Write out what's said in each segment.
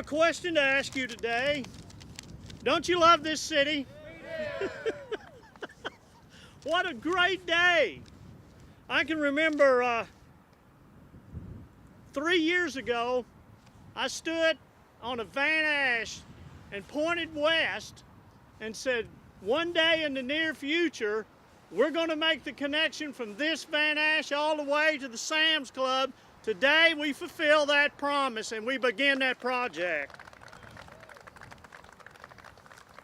question to ask you today. Don't you love this city? What a great day. I can remember 3 years ago, I stood on a Van Asche and pointed west and said, one day in the near future, we're going to make the connection from this Van Asche all the way to the Sam's Club. Today we fulfill that promise and we begin that project.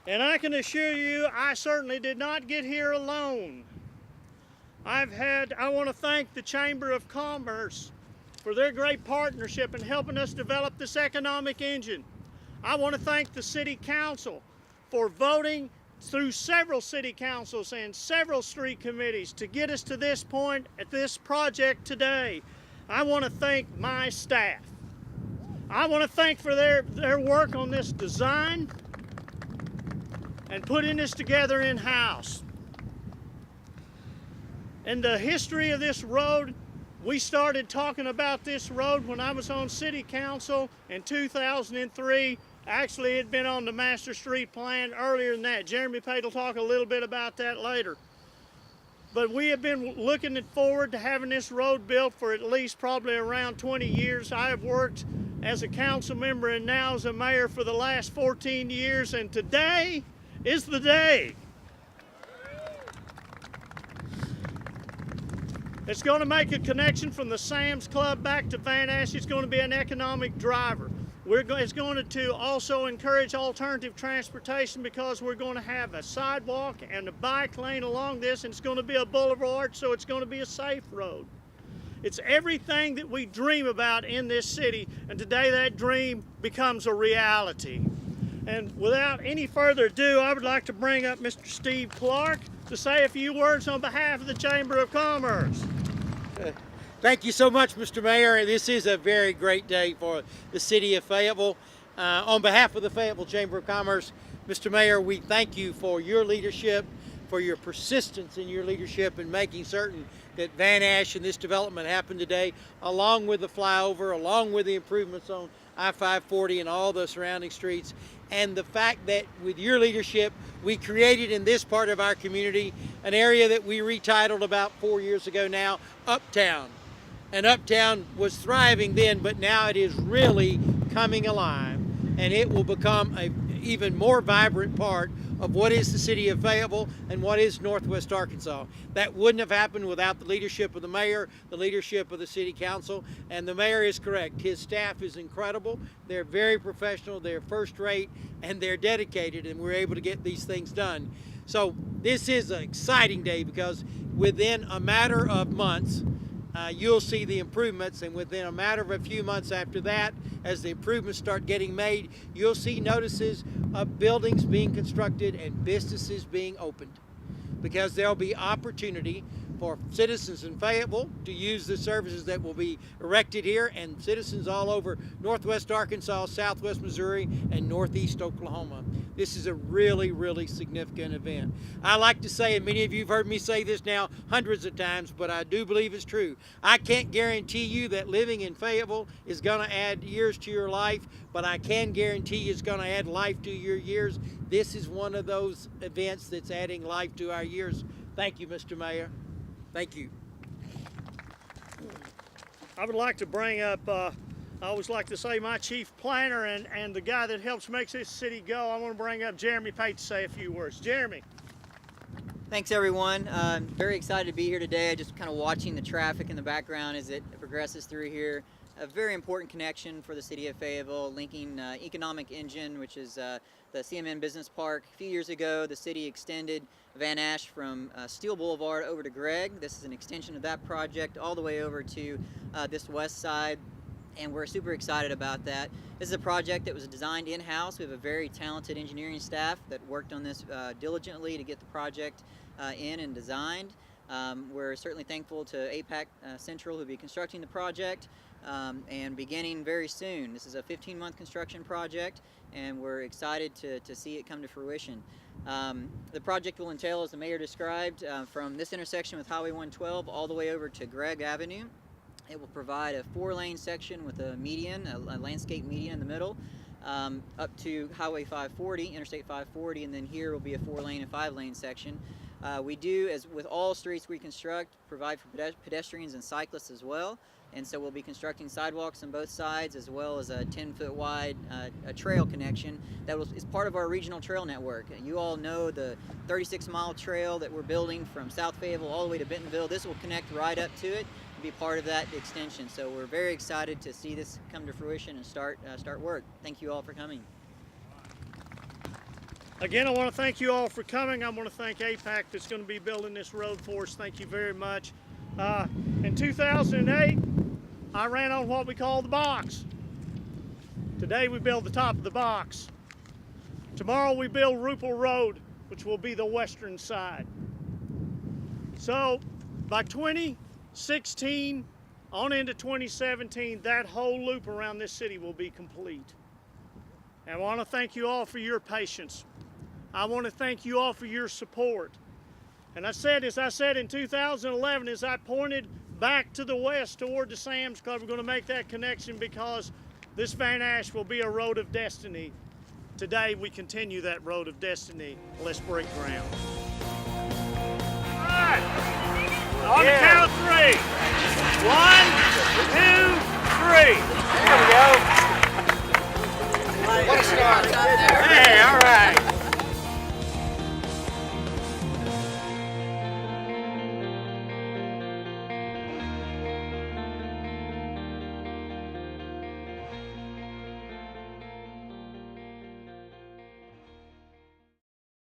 And I can assure you, I certainly did not get here alone. I want to thank the Chamber of Commerce for their great partnership in helping us develop this economic engine. I want to thank the City Council for voting through several city councils and several street committees to get us to this point at this project today. I want to thank my staff. I want to thank for their work on this design and putting this together in-house. In the history of this road, we started talking about this road when I was on City Council in 2003. Actually, it had been on the Master Street Plan earlier than that. Jeremy Pate will talk a little bit about that later. But we have been looking forward to having this road built for at least probably around 20 years. I have worked as a council member and now as a mayor for the last 14 years, and today is the day. It's going to make a connection from the Sam's Club back to Van Asche. It's going to be an economic driver. It's going to also encourage alternative transportation because we're going to have a sidewalk and a bike lane along this, and it's going to be a boulevard, so it's going to be a safe road. It's everything that we dream about in this city, and today that dream becomes a reality. And without any further ado, I would like to bring up Mr. Steve Clark to say a few words on behalf of the Chamber of Commerce. Thank you so much, Mr. Mayor. This is a very great day for the city of Fayetteville. On behalf of the Fayetteville Chamber of Commerce, Mr. Mayor, we thank you for your leadership, for your persistence in your leadership in making certain that Van Asche and this development happened today, along with the flyover, along with the improvements on I-540 and all the surrounding streets. And the fact that with your leadership, we created in this part of our community an area that we retitled about 4 years ago now, Uptown. And Uptown was thriving then, but now it is really coming alive, and it will become an even more vibrant part of what is the city of Fayetteville and what is Northwest Arkansas. That wouldn't have happened without the leadership of the mayor, the leadership of the city council, and the mayor is correct. His staff is incredible. They're very professional, they're first rate, and they're dedicated, and we're able to get these things done. So this is an exciting day because within a matter of months, you'll see the improvements, and within a matter of a few months after that, as the improvements start getting made, you'll see notices of buildings being constructed and businesses being opened, because there'll be opportunity for citizens in Fayetteville to use the services that will be erected here, and citizens all over Northwest Arkansas, Southwest Missouri, and Northeast Oklahoma. This is a really, really significant event. I like to say, and many of you have heard me say this now hundreds of times, but I do believe it's true. I can't guarantee you that living in Fayetteville is going to add years to your life, but I can guarantee you it's going to add life to your years. This is one of those events that's adding life to our years. Thank you, Mr. Mayor. Thank you. I would like to bring up, I always like to say, my chief planner and the guy that helps make this city go. I want to bring up Jeremy Pate to say a few words. Jeremy. Thanks, everyone. I'm very excited to be here today. Just kind of watching the traffic in the background as it progresses through here. A very important connection for the city of Fayetteville, linking economic engine, which is the CMN Business Park. A few years ago, the city extended Van Asche from Steel Boulevard over to Gregg. This is an extension of that project all the way over to this west side, and we're super excited about that. This is a project that was designed in-house. We have a very talented engineering staff that worked on this diligently to get the project in and designed. We're certainly thankful to APAC Central, who will be constructing the project and beginning very soon. This is a 15-month construction project, and we're excited to see it come to fruition. The project will entail, as the mayor described, from this intersection with Highway 112 all the way over to Gregg Avenue. It will provide a 4-lane section with a median, a landscape median in the middle. up to Highway 540, Interstate 540, and then here will be a 4-lane and 5-lane section. We do, as with all streets we construct, provide for pedestrians and cyclists as well. And so we'll be constructing sidewalks on both sides, as well as a 10-foot wide a trail connection that is part of our regional trail network. You all know the 36-mile trail that we're building from South Fayetteville all the way to Bentonville. This will connect right up to it and be part of that extension. So we're very excited to see this come to fruition and start work. Thank you all for coming. Again, I want to thank you all for coming. I want to thank APAC that's going to be building this road for us. Thank you very much. In 2008, I ran on what we call the box. Today we build the top of the box. Tomorrow we build Rupel Road, which will be the western side. So by 2016 on into 2017, that whole loop around this city will be complete. And I want to thank you all for your patience. I want to thank you all for your support. And I said, as I said in 2011, as I pointed back to the west toward the Sam's Club, we're going to make that connection because this Van Asche will be a road of destiny. Today we continue that road of destiny. Let's break ground. All right. On the count of 3. 1, 2, 3. What a start. Hey, all right.